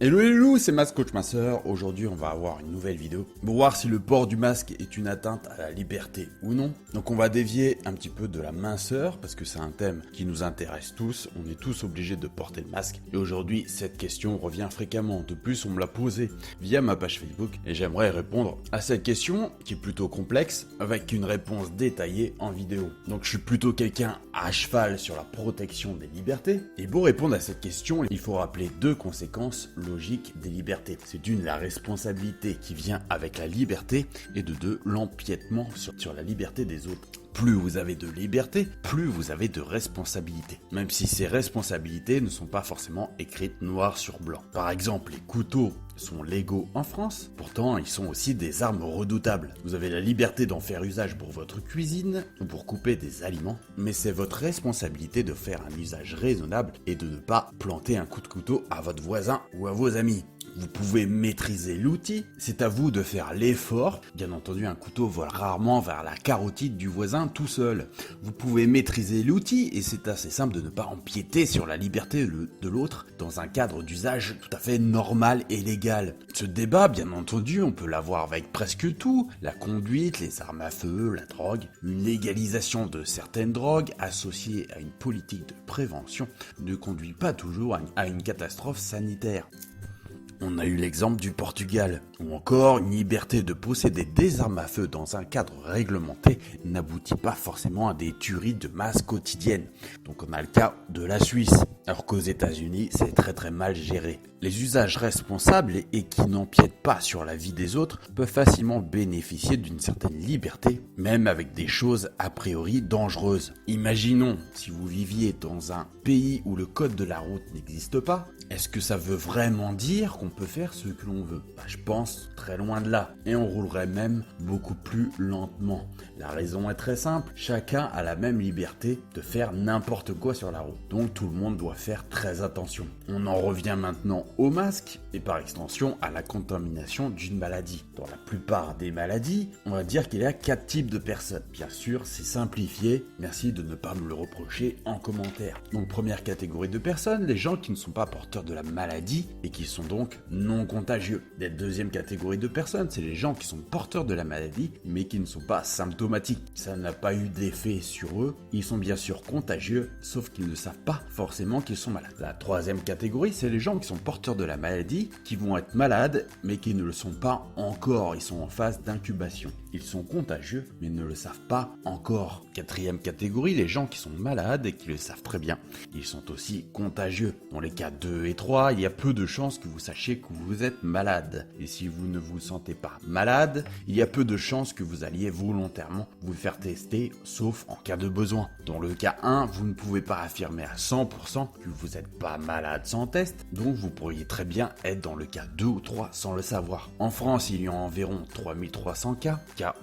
Hello les loups, c'est Mas Coach Masseur. Aujourd'hui on va avoir une nouvelle vidéo pour voir si le port du masque est une atteinte à la liberté ou non. Donc on va dévier un petit peu de la minceur parce que c'est un thème qui nous intéresse tous. On est tous obligés de porter le masque. Et aujourd'hui cette question revient fréquemment. De plus on me l'a posée via ma page Facebook et j'aimerais répondre à cette question qui est plutôt complexe avec une réponse détaillée en vidéo. Donc je suis plutôt quelqu'un à cheval sur la protection des libertés. Et pour répondre à cette question, il faut rappeler deux conséquences logique des libertés. C'est d'une, la responsabilité qui vient avec la liberté, et de deux, l'empiètement sur la liberté des autres. Plus vous avez de liberté, plus vous avez de responsabilités. Même si ces responsabilités ne sont pas forcément écrites noir sur blanc. Par exemple, les couteaux sont légaux en France, pourtant ils sont aussi des armes redoutables. Vous avez la liberté d'en faire usage pour votre cuisine ou pour couper des aliments, mais c'est votre responsabilité de faire un usage raisonnable et de ne pas planter un coup de couteau à votre voisin ou à vos amis. Vous pouvez maîtriser l'outil, c'est à vous de faire l'effort. Bien entendu, un couteau vole rarement vers la carotide du voisin tout seul. Vous pouvez maîtriser l'outil et c'est assez simple de ne pas empiéter sur la liberté de l'autre dans un cadre d'usage tout à fait normal et légal. Ce débat, bien entendu, on peut l'avoir avec presque tout. La conduite, les armes à feu, la drogue, une légalisation de certaines drogues associée à une politique de prévention ne conduit pas toujours à une catastrophe sanitaire. On a eu l'exemple du Portugal, ou encore une liberté de posséder des armes à feu dans un cadre réglementé n'aboutit pas forcément à des tueries de masse quotidiennes. Donc on a le cas de la Suisse, alors qu'aux États-Unis c'est très mal géré. Les usages responsables et qui n'empiètent pas sur la vie des autres peuvent facilement bénéficier d'une certaine liberté, même avec des choses a priori dangereuses. Imaginons si vous viviez dans un pays où le code de la route n'existe pas, est-ce que ça veut vraiment dire qu'on peut faire ce que l'on veut ? Je pense très loin de là. Et on roulerait même beaucoup plus lentement. La raison est très simple, chacun a la même liberté de faire n'importe quoi sur la route. Donc tout le monde doit faire très attention. On en revient maintenant au masque et par extension à la contamination d'une maladie. Dans la plupart des maladies, on va dire qu'il y a 4 types de personnes. Bien sûr, c'est simplifié. Merci de ne pas me le reprocher en commentaire. Donc première catégorie de personnes, les gens qui ne sont pas porteurs de la maladie et qui sont donc non contagieux. La deuxième catégorie de personnes, c'est les gens qui sont porteurs de la maladie mais qui ne sont pas symptomatiques. Ça n'a pas eu d'effet sur eux. Ils sont bien sûr contagieux, sauf qu'ils ne savent pas forcément qu'ils sont malades. La troisième catégorie, c'est les gens qui sont porteurs de la maladie, qui vont être malades mais qui ne le sont pas encore. Ils sont en phase d'incubation. Ils sont contagieux mais ne le savent pas encore. Quatrième catégorie, les gens qui sont malades et qui le savent très bien. Ils sont aussi contagieux. Dans les cas 2 et 3, il y a peu de chances que vous sachiez que vous êtes malade. Et si vous ne vous sentez pas malade, il y a peu de chances que vous alliez volontairement vous faire tester, sauf en cas de besoin. Dans le cas 1, vous ne pouvez pas affirmer à 100% que vous n'êtes pas malade sans test, donc vous pourriez très bien être dans le cas 2 ou 3 sans le savoir. En France, il y a environ 3300 cas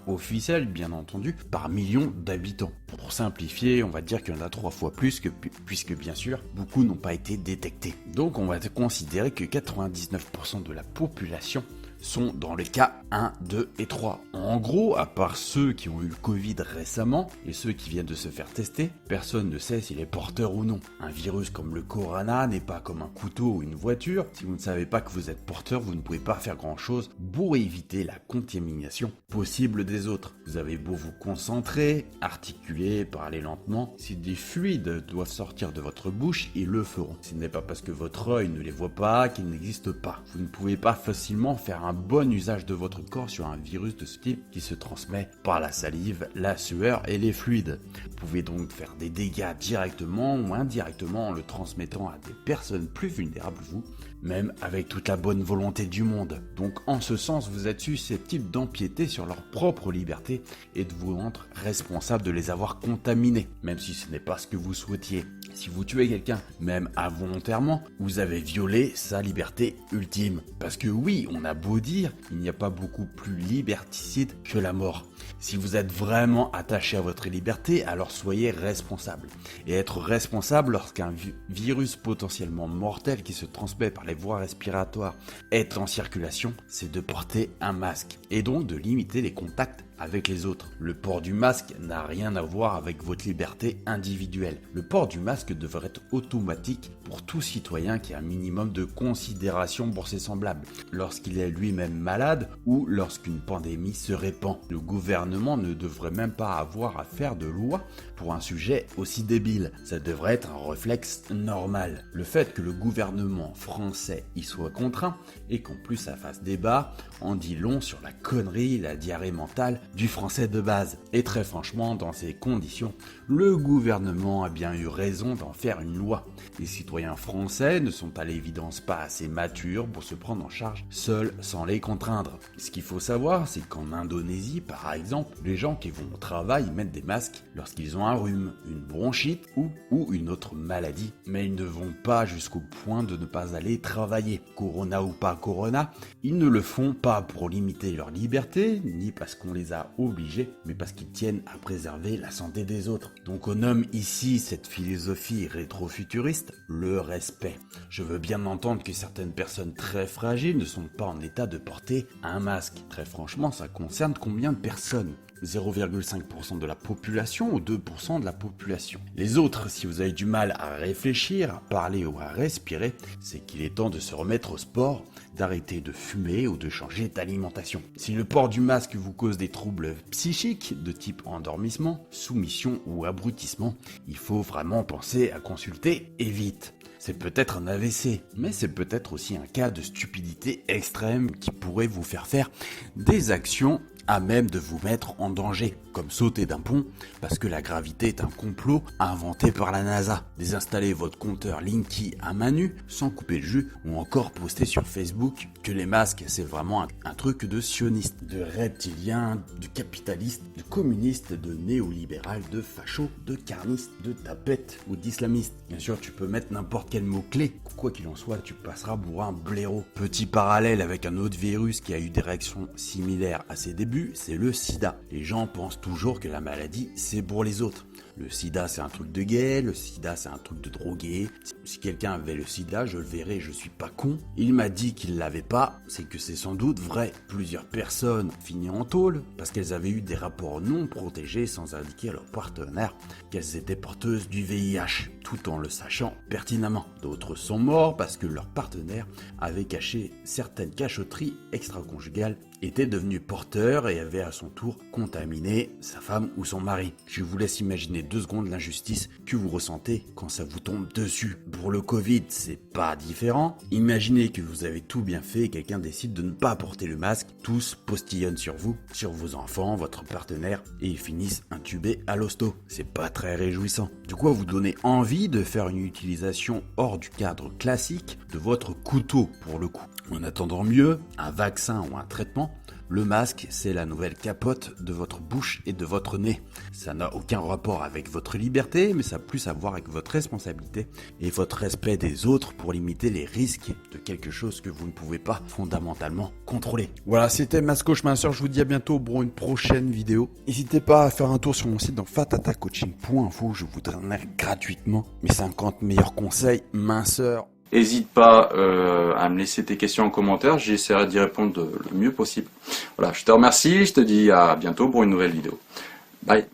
officiels bien entendu, par million d'habitants. Pour simplifier, on va dire qu'il y en a 3 fois plus puisque bien sûr, beaucoup n'ont pas été détectés. Donc on va considérer que 99% de la population sont dans les cas 1, 2 et 3. En gros, à part ceux qui ont eu le Covid récemment et ceux qui viennent de se faire tester, personne ne sait s'il est porteur ou non. Un virus comme le corona n'est pas comme un couteau ou une voiture. Si vous ne savez pas que vous êtes porteur, vous ne pouvez pas faire grand chose pour éviter la contamination possible des autres. Vous avez beau vous concentrer, articuler, parler lentement, si des fluides doivent sortir de votre bouche, ils le feront. Ce n'est pas parce que votre œil ne les voit pas qu'ils n'existent pas. Vous ne pouvez pas facilement faire un bon usage de votre corps sur un virus de ce type qui se transmet par la salive, la sueur et les fluides. Vous pouvez donc faire des dégâts directement ou indirectement en le transmettant à des personnes plus vulnérables que vous, même avec toute la bonne volonté du monde. Donc en ce sens, vous êtes susceptible d'empiéter sur leur propre liberté et de vous rendre responsable de les avoir contaminés, même si ce n'est pas ce que vous souhaitiez. Si vous tuez quelqu'un, même involontairement, vous avez violé sa liberté ultime. Parce que oui, on a beau dire, il n'y a pas beaucoup plus liberticide que la mort. Si vous êtes vraiment attaché à votre liberté, alors soyez responsable. Et être responsable lorsqu'un virus potentiellement mortel qui se transmet par les voies respiratoires est en circulation, c'est de porter un masque. Et donc de limiter les contacts avec les autres. Le port du masque n'a rien à voir avec votre liberté individuelle. Le port du masque devrait être automatique pour tout citoyen qui a un minimum de considération pour ses semblables. Lorsqu'il est lui-même malade ou lorsqu'une pandémie se répand. Le gouvernement ne devrait même pas avoir à faire de loi pour un sujet aussi débile. Ça devrait être un réflexe normal. Le fait que le gouvernement français y soit contraint et qu'en plus ça fasse débat en dit long sur la connerie, la diarrhée mentale du français de base. Et très franchement, dans ces conditions, le gouvernement a bien eu raison d'en faire une loi. Les citoyens français ne sont à l'évidence pas assez matures pour se prendre en charge seuls sans les contraindre. Ce qu'il faut savoir, c'est qu'en Indonésie, par exemple, les gens qui vont au travail mettent des masques lorsqu'ils ont un rhume, une bronchite ou une autre maladie. Mais ils ne vont pas jusqu'au point de ne pas aller travailler. Corona ou pas corona, ils ne le font pas pour limiter leur liberté, ni parce qu'on les a obligés, mais parce qu'ils tiennent à préserver la santé des autres. Donc on nomme ici cette philosophie rétro-futuriste le respect. Je veux bien entendre que certaines personnes très fragiles ne sont pas en état de porter un masque. Très franchement, ça concerne combien de personnes ? 0,5% de la population ou 2% de la population. Les autres, si vous avez du mal à réfléchir, à parler ou à respirer, c'est qu'il est temps de se remettre au sport, d'arrêter de fumer ou de changer d'alimentation. Si le port du masque vous cause des troubles psychiques de type endormissement, soumission ou abrutissement, il faut vraiment penser à consulter et vite. C'est peut-être un AVC, mais c'est peut-être aussi un cas de stupidité extrême qui pourrait vous faire faire des actions à même de vous mettre en danger, comme sauter d'un pont parce que la gravité est un complot inventé par la NASA. Désinstaller votre compteur Linky à main nue sans couper le jus ou encore poster sur Facebook que les masques c'est vraiment un truc de sioniste, de reptilien, de capitaliste, de communiste, de néolibéral, de facho, de carniste, de tapette ou d'islamiste. Bien sûr tu peux mettre n'importe quel mot-clé, quoi qu'il en soit tu passeras pour un blaireau. Petit parallèle avec un autre virus qui a eu des réactions similaires à ses débuts, c'est le sida. Les gens pensent toujours que la maladie, c'est pour les autres. Le sida, c'est un truc de gay, le sida, c'est un truc de drogué. Si quelqu'un avait le sida, je le verrais, je suis pas con. Il m'a dit qu'il l'avait pas, c'est que c'est sans doute vrai. Plusieurs personnes finissent en tôle parce qu'elles avaient eu des rapports non protégés sans indiquer à leur partenaire qu'elles étaient porteuses du VIH, tout en le sachant pertinemment. D'autres sont morts parce que leur partenaire avait caché certaines cachotteries extra-conjugales, était devenu porteur et avait à son tour contaminé sa femme ou son mari. Je vous laisse imaginer 2 secondes l'injustice que vous ressentez quand ça vous tombe dessus. Pour le Covid, c'est pas différent. Imaginez que vous avez tout bien fait et quelqu'un décide de ne pas porter le masque. Tous postillonnent sur vous, sur vos enfants, votre partenaire et ils finissent intubés à l'hosto. C'est pas très réjouissant. De quoi vous donner envie de faire une utilisation hors du cadre classique de votre couteau pour le coup. En attendant mieux, un vaccin ou un traitement, le masque, c'est la nouvelle capote de votre bouche et de votre nez. Ça n'a aucun rapport avec votre liberté, mais ça a plus à voir avec votre responsabilité et votre respect des autres pour limiter les risques de quelque chose que vous ne pouvez pas fondamentalement contrôler. Voilà, c'était Mascoche Minceur, je vous dis à bientôt pour une prochaine vidéo. N'hésitez pas à faire un tour sur mon site dans fatatacoaching.info, je vous donnerai gratuitement mes 50 meilleurs conseils minceur. N'hésite pas à me laisser tes questions en commentaire, j'essaierai d'y répondre le mieux possible. Voilà, je te remercie, je te dis à bientôt pour une nouvelle vidéo. Bye.